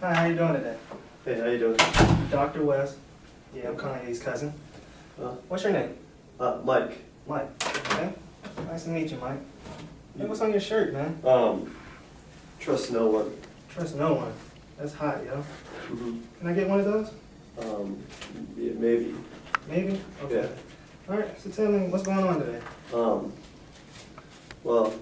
Hi, how you doing today? Hey, how you doing? Dr. West. Yeah, I'm Kanye's cousin. What's your name? Mike. Mike. Okay. Nice to meet you, Mike. Hey, what's on your shirt, man? Trust no one. Trust no one. That's hot, yo. Mm-hmm. Can I get one of those? Yeah, maybe. Maybe? Okay. All right, so tell me, what's going on today? Well,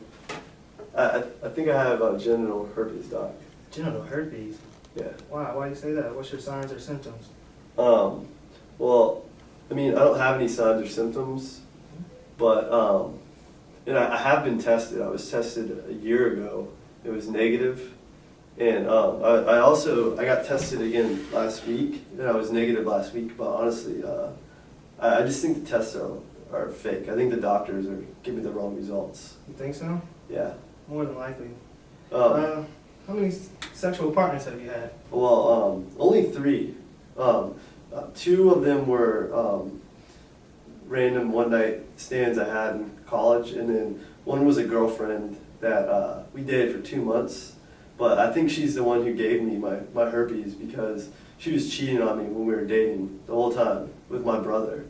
I think I have genital herpes, doc. Genital herpes? Yeah. Why? Why do you say that? What's your signs or symptoms? Well, I mean, I don't have any signs or symptoms, but, and I have been tested. I was tested a year ago. It was negative. And I got tested again last week, and I was negative last week, but honestly, I just think the tests are fake. I think the doctors are giving the wrong results. You think so? Yeah. More than likely. How many sexual partners have you had? Well, only 3. 2 of them were random one-night stands I had in college, and then one was a girlfriend that we dated for 2 months. But I think she's the one who gave me my herpes because she was cheating on me when we were dating the whole time with my brother.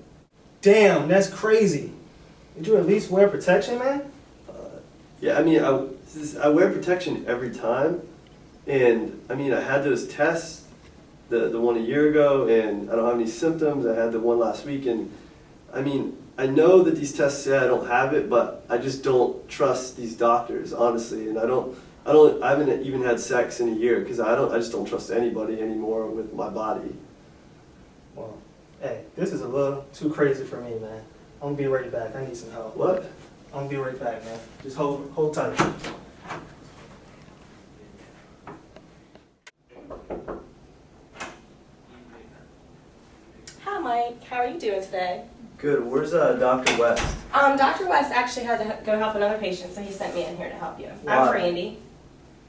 Damn, that's crazy. Did you at least wear protection, man? Yeah, I mean, I wear protection every time. And, I mean, I had those tests, the one a year ago, and I don't have any symptoms. I had the one last week, and, I mean, I know that these tests say I don't have it, but I just don't trust these doctors, honestly. And I haven't even had sex in a year because I just don't trust anybody anymore with my body. Well, hey, this is a little too crazy for me, man. I'm gonna be right back. I need some help. What? I'm gonna be right back, man. Just hold tight. Hi, Mike. How are you doing today? Good. Where's Dr. West? Dr. West actually had to go help another patient, so he sent me in here to help you. Why? I'm Brandy.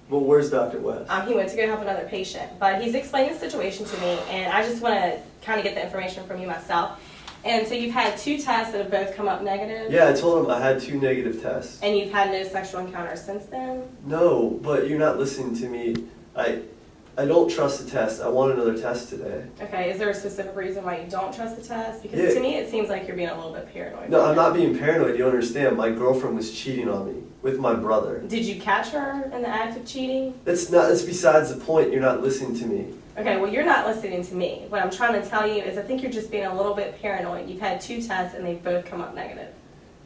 Well, where's Dr. West? He went to go help another patient, but he's explained the situation to me, and I just want to kind of get the information from you myself. And so you've had 2 tests that have both come up negative? Yeah, I told him I had 2 negative tests. And you've had no sexual encounters since then? No, but you're not listening to me. I don't trust the test. I want another test today. Okay, is there a specific reason why you don't trust the test? Because Yeah. to me it seems like you're being a little bit paranoid. No, I'm not being paranoid. You understand? My girlfriend was cheating on me with my brother. Did you catch her in the act of cheating? It's besides the point. You're not listening to me. Okay, well, you're not listening to me. What I'm trying to tell you is I think you're just being a little bit paranoid. You've had 2 tests and they've both come up negative.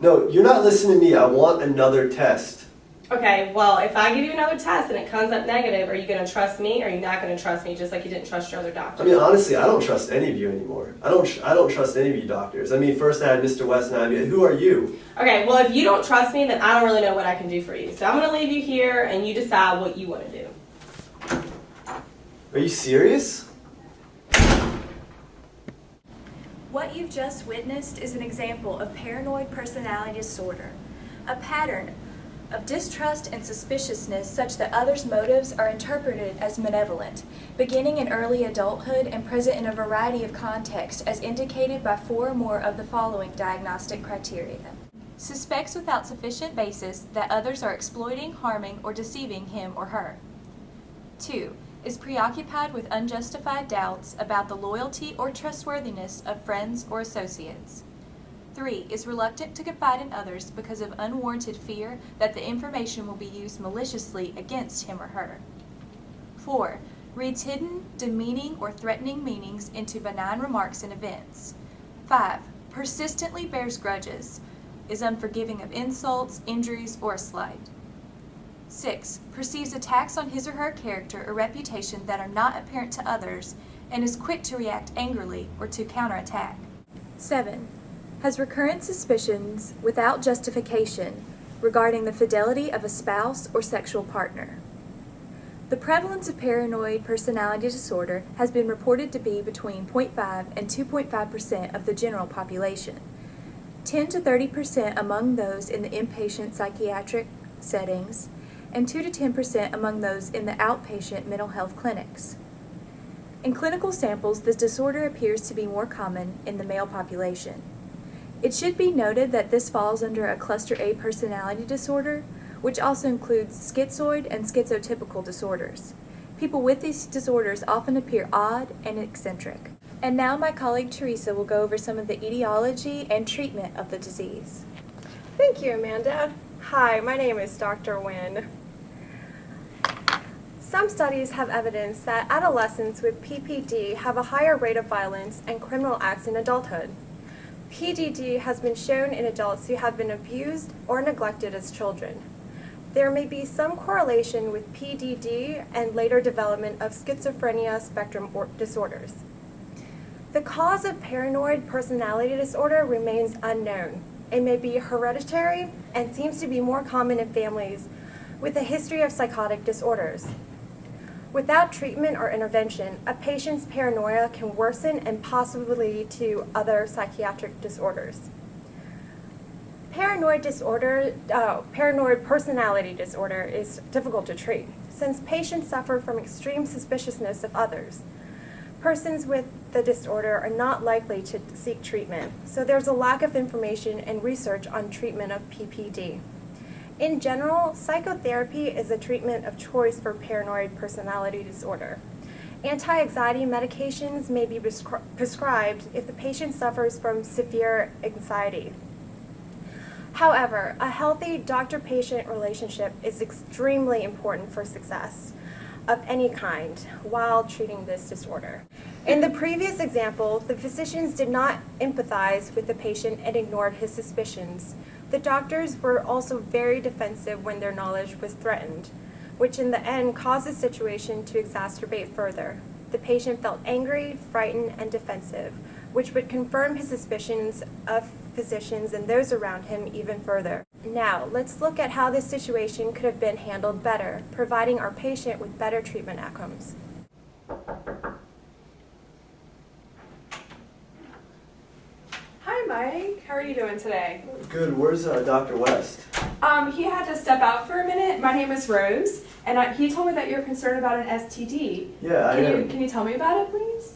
No, you're not listening to me. I want another test. Okay, well, if I give you another test and it comes up negative, are you going to trust me or are you not going to trust me just like you didn't trust your other doctor? I mean, honestly, I don't trust any of you anymore. I don't trust any of you doctors. I mean, first I had Mr. West and who are you? Okay, well, if you don't trust me, then I don't really know what I can do for you. So I'm going to leave you here and you decide what you want to do. Are you serious? What you've just witnessed is an example of paranoid personality disorder, a pattern of distrust and suspiciousness such that others' motives are interpreted as malevolent, beginning in early adulthood and present in a variety of contexts as indicated by 4 or more of the following diagnostic criteria. Suspects without sufficient basis that others are exploiting, harming, or deceiving him or her. 2. Is preoccupied with unjustified doubts about the loyalty or trustworthiness of friends or associates. 3. Is reluctant to confide in others because of unwarranted fear that the information will be used maliciously against him or her. 4. Reads hidden, demeaning, or threatening meanings into benign remarks and events. 5. Persistently bears grudges, is unforgiving of insults, injuries, or a slight. 6. Perceives attacks on his or her character or reputation that are not apparent to others and is quick to react angrily or to counterattack. 7. Has recurrent suspicions without justification regarding the fidelity of a spouse or sexual partner. The prevalence of paranoid personality disorder has been reported to be between 0.5 and 2.5% of the general population, 10 to 30% among those in the inpatient psychiatric settings, and 2 to 10% among those in the outpatient mental health clinics. In clinical samples, this disorder appears to be more common in the male population. It should be noted that this falls under a cluster A personality disorder, which also includes schizoid and schizotypical disorders. People with these disorders often appear odd and eccentric. And now my colleague Teresa will go over some of the etiology and treatment of the disease. Thank you, Amanda. Hi, my name is Dr. Nguyen. Some studies have evidence that adolescents with PPD have a higher rate of violence and criminal acts in adulthood. PDD has been shown in adults who have been abused or neglected as children. There may be some correlation with PDD and later development of schizophrenia spectrum disorders. The cause of paranoid personality disorder remains unknown. It may be hereditary and seems to be more common in families with a history of psychotic disorders. Without treatment or intervention, a patient's paranoia can worsen and possibly lead to other psychiatric disorders. Paranoid personality disorder is difficult to treat since patients suffer from extreme suspiciousness of others. Persons with the disorder are not likely to seek treatment, so there's a lack of information and research on treatment of PPD. In general, psychotherapy is a treatment of choice for paranoid personality disorder. Anti-anxiety medications may be prescribed if the patient suffers from severe anxiety. However, a healthy doctor-patient relationship is extremely important for success of any kind while treating this disorder. In the previous example, the physicians did not empathize with the patient and ignored his suspicions. The doctors were also very defensive when their knowledge was threatened, which in the end caused the situation to exacerbate further. The patient felt angry, frightened, and defensive, which would confirm his suspicions of physicians and those around him even further. Now, let's look at how this situation could have been handled better, providing our patient with better treatment outcomes. Hi, Mike. How are you doing today? Good. Where's Dr. West? He had to step out for a minute. My name is Rose, and he told me that you're concerned about an STD. Yeah, I am. Can you tell me about it, please?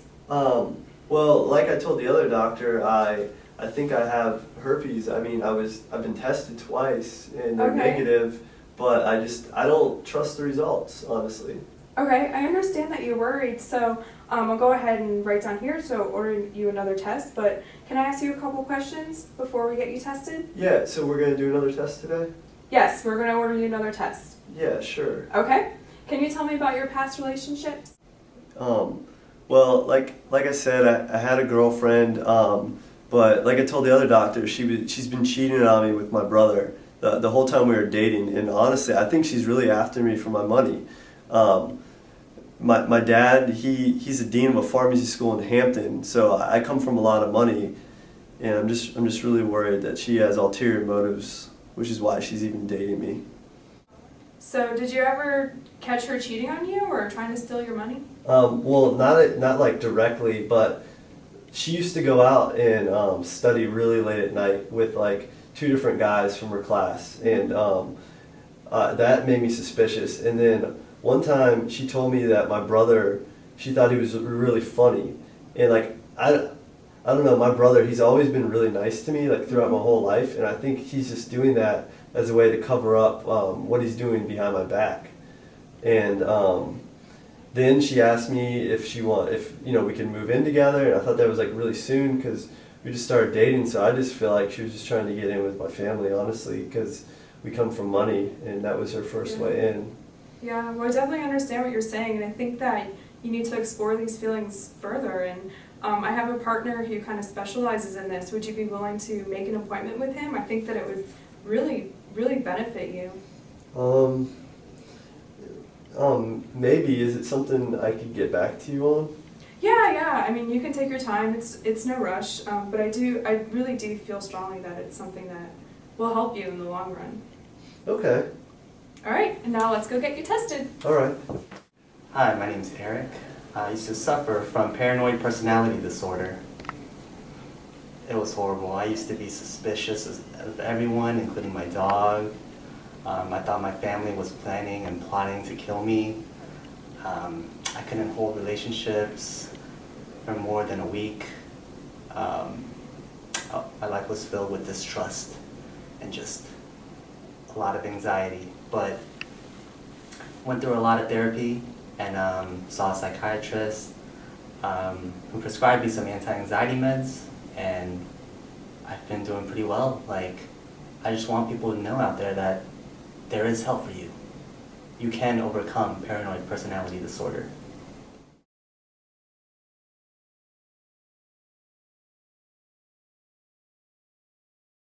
Well, like I told the other doctor, I think I have herpes. I mean, I've been tested twice and they're Okay. negative, but I don't trust the results, honestly. Okay, I understand that you're worried, so I'll go ahead and write down here to order you another test, but can I ask you a couple questions before we get you tested? Yeah, so we're gonna do another test today? Yes, we're going to order you another test. Yeah, sure. Okay. Can you tell me about your past relationships? Well, like I said, I had a girlfriend, but like I told the other doctor, she's been cheating on me with my brother the whole time we were dating, and honestly, I think she's really after me for my money. My dad, he's a dean of a pharmacy school in Hampton, so I come from a lot of money, and I'm just really worried that she has ulterior motives, which is why she's even dating me. So, did you ever catch her cheating on you or trying to steal your money? Well, not like directly, but she used to go out and study really late at night with like 2 different guys from her class, and that made me suspicious. And then one time she told me that my brother, she thought he was really funny, and like I don't know, my brother, he's always been really nice to me like throughout my whole life, and I think he's just doing that as a way to cover up what he's doing behind my back. And then she asked me if we could move in together, and I thought that was like really soon because we just started dating. So I just feel like she was just trying to get in with my family, honestly, because we come from money, and that was her first way in. Yeah, well, I definitely understand what you're saying, and I think that you need to explore these feelings further. And I have a partner who kind of specializes in this. Would you be willing to make an appointment with him? I think that it would really, really benefit you. Maybe. Is it something I could get back to you on? Yeah. I mean, you can take your time. It's no rush. But I really do feel strongly that it's something that will help you in the long run. Okay. All right, and now let's go get you tested. All right. Hi, my name's Eric. I used to suffer from paranoid personality disorder. It was horrible. I used to be suspicious of everyone, including my dog. I thought my family was planning and plotting to kill me. I couldn't hold relationships for more than a week. My life was filled with distrust and just a lot of anxiety. But went through a lot of therapy, and saw a psychiatrist who prescribed me some anti-anxiety meds, and I've been doing pretty well. Like, I just want people to know out there that there is help for you. You can overcome paranoid personality disorder.